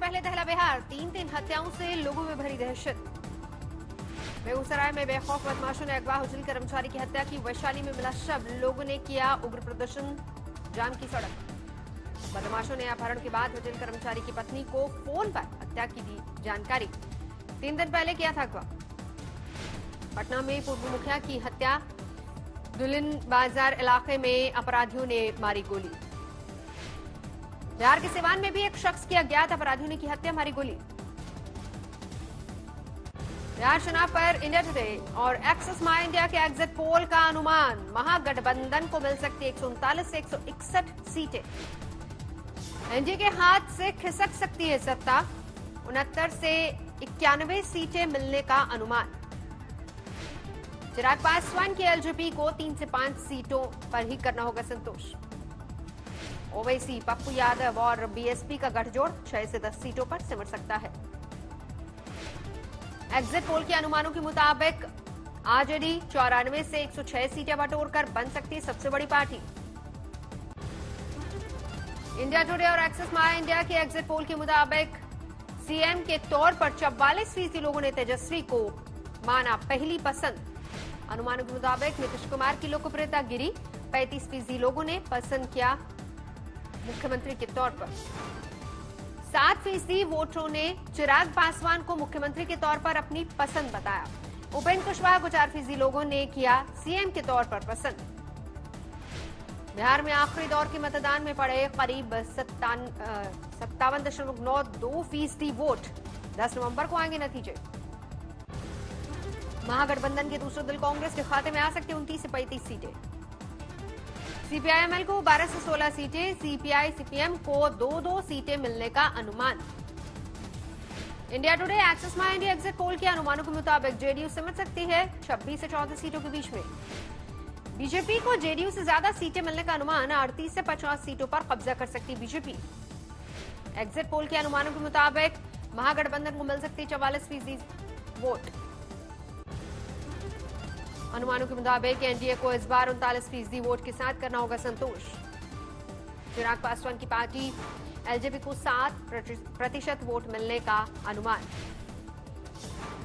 पहले दहला बिहार, 3 हत्याओं से लोगों में भरी दहशत। बेगूसराय में बेखौफ बदमाशों ने अगवा हुजूर कर्मचारी की हत्या की। वैशाली में मिला शव, लोगों ने किया उग्र प्रदर्शन, जाम की सड़क। बदमाशों ने अपहरण के बाद होटल कर्मचारी की पत्नी को फोन पर हत्या की दी जानकारी। 3 दिन पहले किया था अगवा। पटना में पूर्व मुखिया की हत्या, दुल्हिन बाजार इलाके में अपराधियों ने मारी गोली। बिहार के सिवान में भी एक शख्स की अज्ञात अपराधियों ने की हत्या, मारी गोली। बिहार चुनाव पर इंडिया टुडे और एक्सिस माई इंडिया के एग्जिट पोल का अनुमान, महागठबंधन को मिल सकती 139 से 161 सीटें। एनडीए के हाथ से खिसक सकती है सत्ता, 69 से 91 सीटें मिलने का अनुमान। चिराग पासवान की एलजेपी को 3 से 5 सीटों पर ही करना होगा संतोष। ओवैसी, पप्पू यादव और बीएसपी का गठजोड़ 6 से 10 सीटों पर सिमट सकता है। एग्जिट पोल के अनुमानों के मुताबिक आरजेडी 94 से 106 सीटें बटोरकर बन सकती है सबसे बड़ी पार्टी। इंडिया टुडे और एक्सिस माई इंडिया के एग्जिट पोल के मुताबिक सीएम के तौर पर 44% लोगों ने तेजस्वी को माना पहली पसंद। अनुमानों के मुताबिक नीतीश कुमार की लोकप्रियता गिरी, 35% लोगों ने पसंद किया मुख्यमंत्री के तौर पर। 7% वोटरों ने चिराग पासवान को मुख्यमंत्री के तौर पर अपनी पसंद बताया। उपेंद्र कुशवाहा को 4% लोगों ने किया सीएम के तौर पर पसंद। बिहार में आखिरी दौर के मतदान में पड़े करीब 57.92% वोट। 10 नवंबर को आएंगे नतीजे। महागठबंधन के दूसरे दल कांग्रेस के खाते में आ सकती 29 से 35 सीटें। सीपीआईएमएल को 12 से 16 सीटें, सीपीआई सीपीएम को 2-2 सीटें मिलने का अनुमान। इंडिया टुडे एक्सिस माई इंडिया एग्जिट पोल के अनुमानों के मुताबिक जेडीयू सिमट सकती है 26 से 14 सीटों के बीच में। बीजेपी को जेडीयू से ज्यादा सीटें मिलने का अनुमान, 38 से 50 सीटों पर कब्जा कर सकती बीजेपी। एग्जिट पोल के अनुमानों के मुताबिक महागठबंधन को मिल सकती 44% वोट। अनुमानों के मुताबिक एनडीए को इस बार 39% वोट के साथ करना होगा संतोष। चिराग पासवान की पार्टी एलजेपी को 7% वोट मिलने का अनुमान।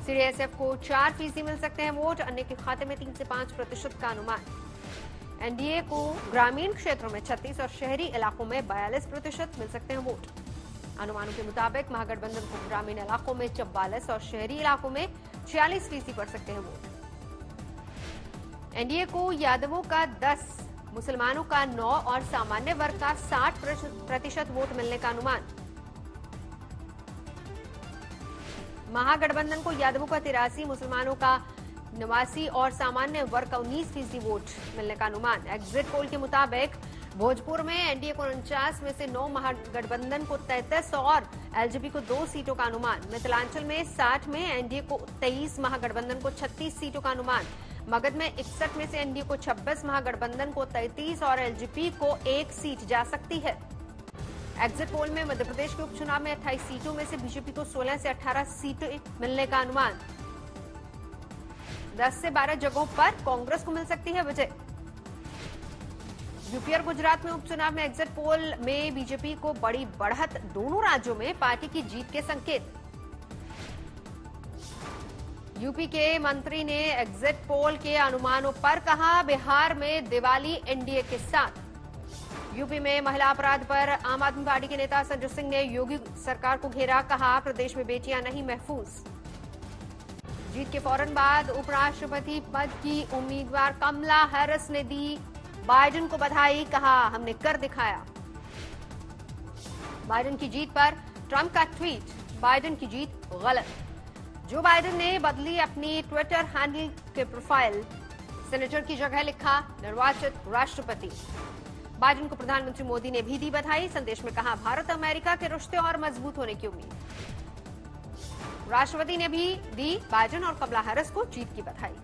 सीडीएसएफ को 4% मिल सकते हैं वोट, अन्य के खाते में 3 से 5% का अनुमान। एनडीए को ग्रामीण क्षेत्रों में 36 और शहरी इलाकों में 42% मिल सकते हैं वोट। अनुमानों के मुताबिक महागठबंधन को ग्रामीण इलाकों में 44 और शहरी इलाकों में 46% पड़ सकते हैं वोट। एनडीए को यादवों का 10, मुसलमानों का 9 और सामान्य वर्ग का 60% वोट मिलने का अनुमान। महागठबंधन को यादवों का 83, मुसलमानों का 89 और सामान्य वर्ग का 19% वोट मिलने का अनुमान। एग्जिट पोल के मुताबिक भोजपुर में एनडीए को 49 में से 9, महागठबंधन को 33 और एलजेपी को 2 सीटों का अनुमान। मिथिलांचल में 60 में एनडीए को 23, महागठबंधन को 36 सीटों का अनुमान। मगध में 61 में से एनडीए को 26, महागठबंधन को 33 और एलजेपी को 1 सीट जा सकती है। एग्जिट पोल में मध्य प्रदेश के उपचुनाव में 28 सीटों में से बीजेपी को 16 से 18 सीटें मिलने का अनुमान। 10 से 12 जगहों पर कांग्रेस को मिल सकती है विजय। यूपी और गुजरात में उपचुनाव में एग्जिट पोल में बीजेपी को बड़ी बढ़त, दोनों राज्यों में पार्टी की जीत के संकेत। यूपी के मंत्री ने एग्जिट पोल के अनुमानों पर कहा, बिहार में दिवाली एनडीए के साथ। यूपी में महिला अपराध पर आम आदमी पार्टी के नेता संजय सिंह ने योगी सरकार को घेरा, कहा प्रदेश में बेटियां नहीं महफूज। जीत के फौरन बाद उपराष्ट्रपति पद की उम्मीदवार कमला हैरिस ने दी बाइडेन को बधाई, कहा हमने कर दिखाया। बाइडेन की जीत पर ट्रंप का ट्वीट, बाइडेन की जीत गलत। जो बाइडेन ने बदली अपनी ट्विटर हैंडल के प्रोफाइल, सेनेटर की जगह लिखा निर्वाचित राष्ट्रपति। बाइडेन को प्रधानमंत्री मोदी ने भी दी बधाई, संदेश में कहा भारत अमेरिका के रिश्ते और मजबूत होने की उम्मीद। राष्ट्रपति ने भी दी बाइडेन और कमला हैरिस को जीत की बधाई।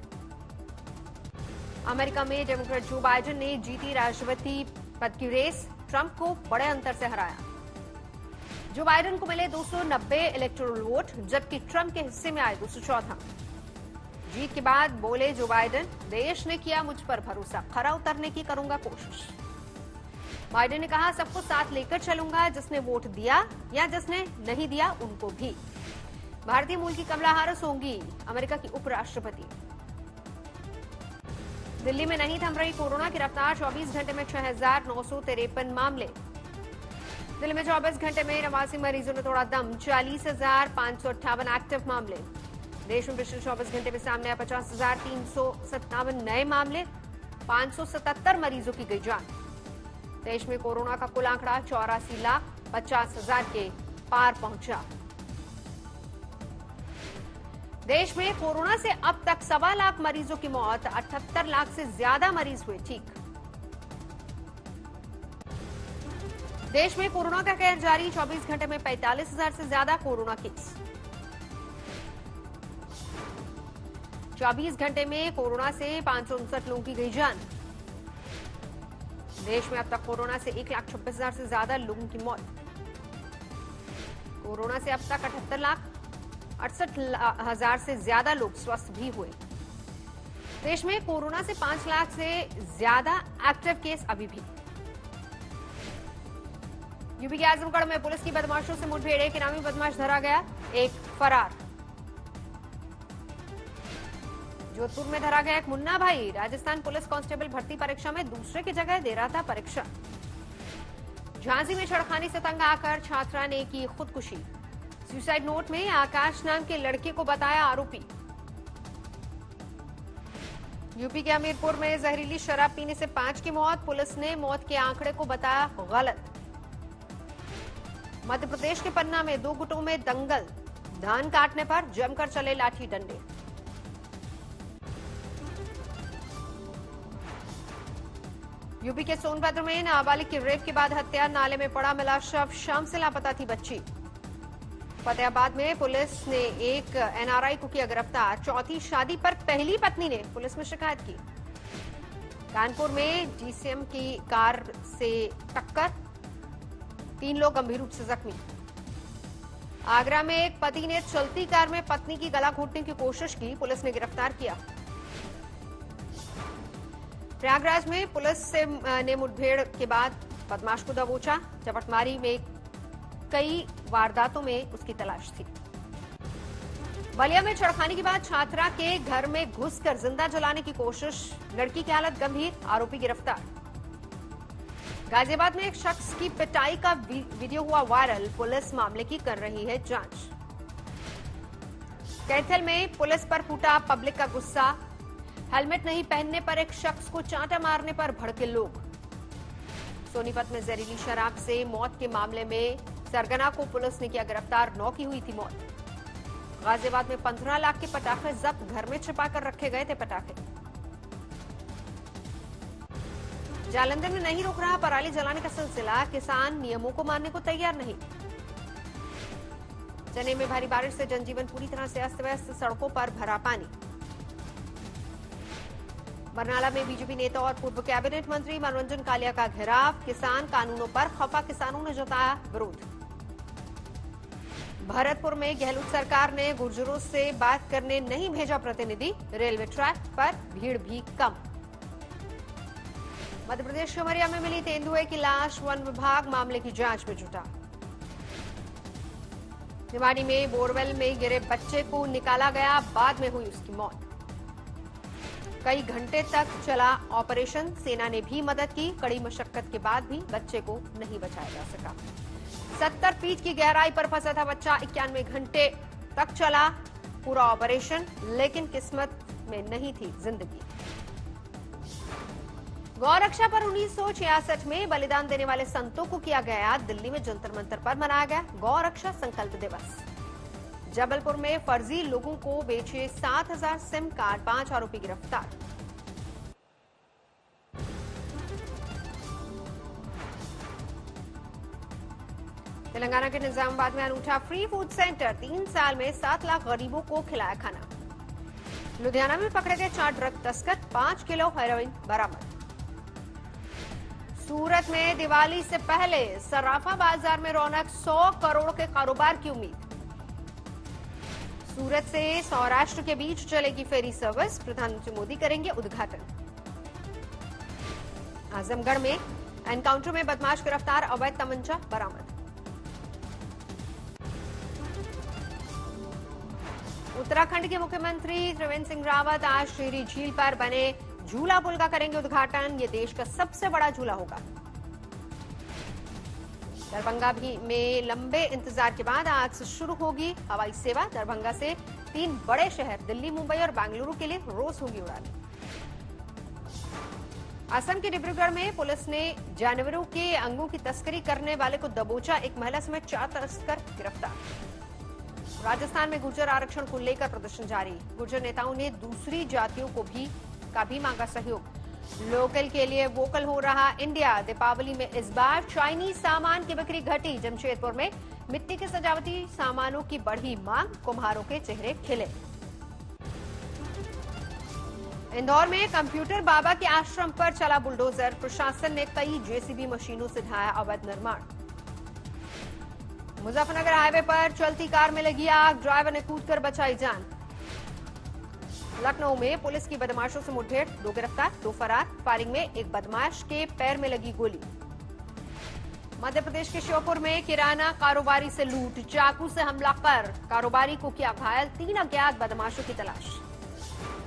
अमेरिका में डेमोक्रेट जो बाइडेन ने जीती राष्ट्रपति पद की रेस, ट्रंप को बड़े अंतर से हराया। जो बाइडेन को मिले 290 इलेक्टोरल वोट, जबकि ट्रंप के हिस्से में आए 214। जीत के बाद बोले जो बाइडेन, देश ने किया मुझ पर भरोसा, खरा उतरने की करूंगा कोशिश। बाइडेन ने कहा, सबको साथ लेकर चलूंगा, जिसने वोट दिया या जिसने नहीं दिया उनको भी। भारतीय मूल की कमला हैरिस होंगी अमेरिका की उपराष्ट्रपति। दिल्ली में नहीं थम रही कोरोना की रफ्तार, 24 घंटे में 6,953 मामले। दिल्ली में 24 घंटे में 89 मरीजों ने तोड़ा दम, 40,558 एक्टिव मामले। देश में पिछले 24 घंटे में सामने आए 50,357 नए मामले, 577 मरीजों की गई जान। देश में कोरोना का कुल आंकड़ा 84,50,000 के पार पहुंचा। देश में कोरोना से अब तक 1.25 लाख मरीजों की मौत, 78 लाख से ज्यादा मरीज हुए ठीक। देश में कोरोना का कहर जारी, 24 घंटे में 45,000 से ज्यादा कोरोना केस। 24 घंटे में कोरोना से 559 लोगों की गई जान। देश में अब तक कोरोना से 1,26,000 से ज्यादा लोगों की मौत। कोरोना से अब तक 78,68,000 से ज्यादा लोग स्वस्थ भी हुए। देश में कोरोना से 5 लाख से ज्यादा एक्टिव केस अभी भी। यूपी के आजमगढ़ में पुलिस की बदमाशों से मुठभेड़, एक इनामी बदमाश धरा गया, एक फरार। जोधपुर में धरा गया एक मुन्ना भाई, राजस्थान पुलिस कांस्टेबल भर्ती परीक्षा में दूसरे की जगह दे रहा था परीक्षा। झांसी में छेड़खानी से तंग आकर छात्रा ने की खुदकुशी, सुसाइड नोट में आकाश नाम के लड़के को बताया आरोपी। यूपी के हमीरपुर में जहरीली शराब पीने से 5 की मौत, पुलिस ने मौत के आंकड़े को बताया गलत। मध्य प्रदेश के पन्ना में 2 गुटों में दंगल, धान काटने पर जमकर चले लाठी डंडे। यूपी के सोनभद्र में नाबालिग की रेप के बाद हत्या, नाले में पड़ा मिला शव, शाम से लापता थी बच्ची। फतेहाबाद में पुलिस ने एक एनआरआई को किया गिरफ्तार, चौथी शादी पर पहली पत्नी ने पुलिस में शिकायत की। कानपुर में डीसीएम की कार से टक्कर, 3 लोग गंभीर रूप से जख्मी। आगरा में एक पति ने चलती कार में पत्नी की गला घोटने की कोशिश की, पुलिस ने गिरफ्तार किया। प्रयागराज में पुलिस से ने मुठभेड़ के बाद बदमाश को दबोचा, झपटमारी में कई वारदातों में उसकी तलाश थी। बलिया में छेड़खानी के बाद छात्रा के घर में घुसकर जिंदा जलाने की कोशिश, लड़की की हालत गंभीर, आरोपी गिरफ्तार। गाजियाबाद में एक शख्स की पिटाई का वीडियो हुआ वायरल, पुलिस मामले की कर रही है जांच। कैथल में पुलिस पर फूटा पब्लिक का गुस्सा, हेलमेट नहीं पहनने पर एक शख्स को चांटा मारने पर भड़के लोग। सोनीपत में जहरीली शराब से मौत के मामले में सरगना को पुलिस ने किया गिरफ्तार, 9 की हुई थी मौत। गाजियाबाद में 15 लाख के पटाखे जब्त, घर में छिपाकर रखे गए थे पटाखे। जालंधर में नहीं रुक रहा पराली जलाने का सिलसिला, किसान नियमों को मानने को तैयार नहीं। चेन्नई में भारी बारिश से जनजीवन पूरी तरह से अस्त व्यस्त, सड़कों पर भरा पानी। बरनाला में बीजेपी नेता और पूर्व कैबिनेट मंत्री मनोरंजन कालिया का घेराव, किसान कानूनों पर खफा किसानों ने जताया विरोध। भरतपुर में गहलोत सरकार ने गुर्जरों से बात करने नहीं भेजा प्रतिनिधि, रेलवे ट्रैक पर भीड़ भी कम। मध्य प्रदेश के उमरिया में मिली तेंदुए की लाश, वन विभाग मामले की जांच में जुटा। निवाड़ी में बोरवेल में गिरे बच्चे को निकाला गया, बाद में हुई उसकी मौत। कई घंटे तक चला ऑपरेशन, सेना ने भी मदद की, कड़ी मशक्कत के बाद भी बच्चे को नहीं बचाया जा सका। 70 फीट की गहराई पर फंसा था बच्चा, 91 घंटे तक चला पूरा ऑपरेशन, लेकिन किस्मत में नहीं थी जिंदगी। गौरक्षा पर 1966 में बलिदान देने वाले संतों को किया गया, दिल्ली में जंतर मंतर पर मनाया गया गौरक्षा संकल्प दिवस। जबलपुर में फर्जी लोगों को बेचे 7,000 सिम कार्ड, 5 आरोपी गिरफ्तार। तेलंगाना के निजामाबाद में अनूठा फ्री फूड सेंटर, 3 साल में 7 लाख गरीबों को खिलाया खाना। लुधियाना में पकड़े गए 4 ड्रग तस्कर, 5 किलो हेरोइन बरामद। सूरत में दिवाली से पहले सराफा बाजार में रौनक, 100 करोड़ के कारोबार की उम्मीद। सूरत से सौराष्ट्र के बीच चलेगी फेरी सर्विस, प्रधानमंत्री मोदी करेंगे उद्घाटन। आजमगढ़ में एनकाउंटर में बदमाश गिरफ्तार, अवैध तमंचा बरामद। उत्तराखंड के मुख्यमंत्री त्रिवेंद्र सिंह रावत आज टिहरी झील पर बने झूला पुल का करेंगे उद्घाटन। ये देश का सबसे बड़ा झूला होगा। दरभंगा भी में लंबे इंतजार के बाद आज से शुरू होगी हवाई सेवा। दरभंगा से 3 बड़े शहर दिल्ली, मुंबई और बेंगलुरु के लिए रोज होगी उड़ान। असम के डिब्रूगढ़ में पुलिस ने जानवरों के अंगों की तस्करी करने वाले को दबोचा। एक महिला समेत 4 तस्कर गिरफ्तार। राजस्थान में गुर्जर आरक्षण को लेकर प्रदर्शन जारी। गुर्जर नेताओं ने दूसरी जातियों को भी मांगा सहयोग। लोकल के लिए वोकल हो रहा इंडिया। दीपावली में इस बार चाइनीज सामान की बिक्री घटी। जमशेदपुर में मिट्टी के सजावटी सामानों की बढ़ी मांग, कुम्हारों के चेहरे खिले। इंदौर में कंप्यूटर बाबा के आश्रम पर चला बुलडोजर। प्रशासन ने कई जेसीबी मशीनों से ढाया अवैध निर्माण। मुजफ्फरनगर हाईवे पर चलती कार में लगी आग, ड्राइवर ने कूदकर बचाई जान। लखनऊ में पुलिस की बदमाशों से मुठभेड़, 2 गिरफ्तार 2 फरार। फायरिंग में एक बदमाश के पैर में लगी गोली। मध्य प्रदेश के श्योपुर में किराना कारोबारी से लूट, चाकू से हमला कर कारोबारी को किया घायल। 3 अज्ञात बदमाशों की तलाश।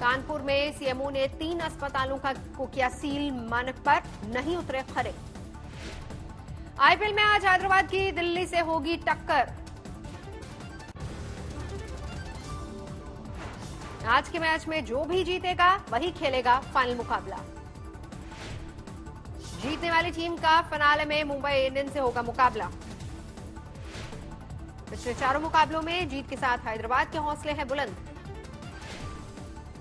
कानपुर में सीएमओ ने 3 अस्पतालों को किया सील, मानक पर नहीं उतरे खरे। आईपीएल में आज हैदराबाद की दिल्ली से होगी टक्कर। आज के मैच में जो भी जीतेगा वही खेलेगा फाइनल मुकाबला। जीतने वाली टीम का फिनाले में मुंबई इंडियंस से होगा मुकाबला। पिछले 4 मुकाबलों में जीत के साथ हैदराबाद के हौसले हैं बुलंद।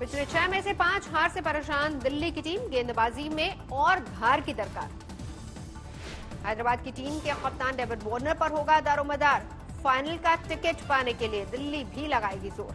पिछले 6 में से 5 हार से परेशान दिल्ली की टीम, गेंदबाजी में और धार की दरकार। हैदराबाद की टीम के कप्तान डेविड वार्नर पर होगा दारोमदार। फाइनल का टिकट पाने के लिए दिल्ली भी लगाएगी जोर।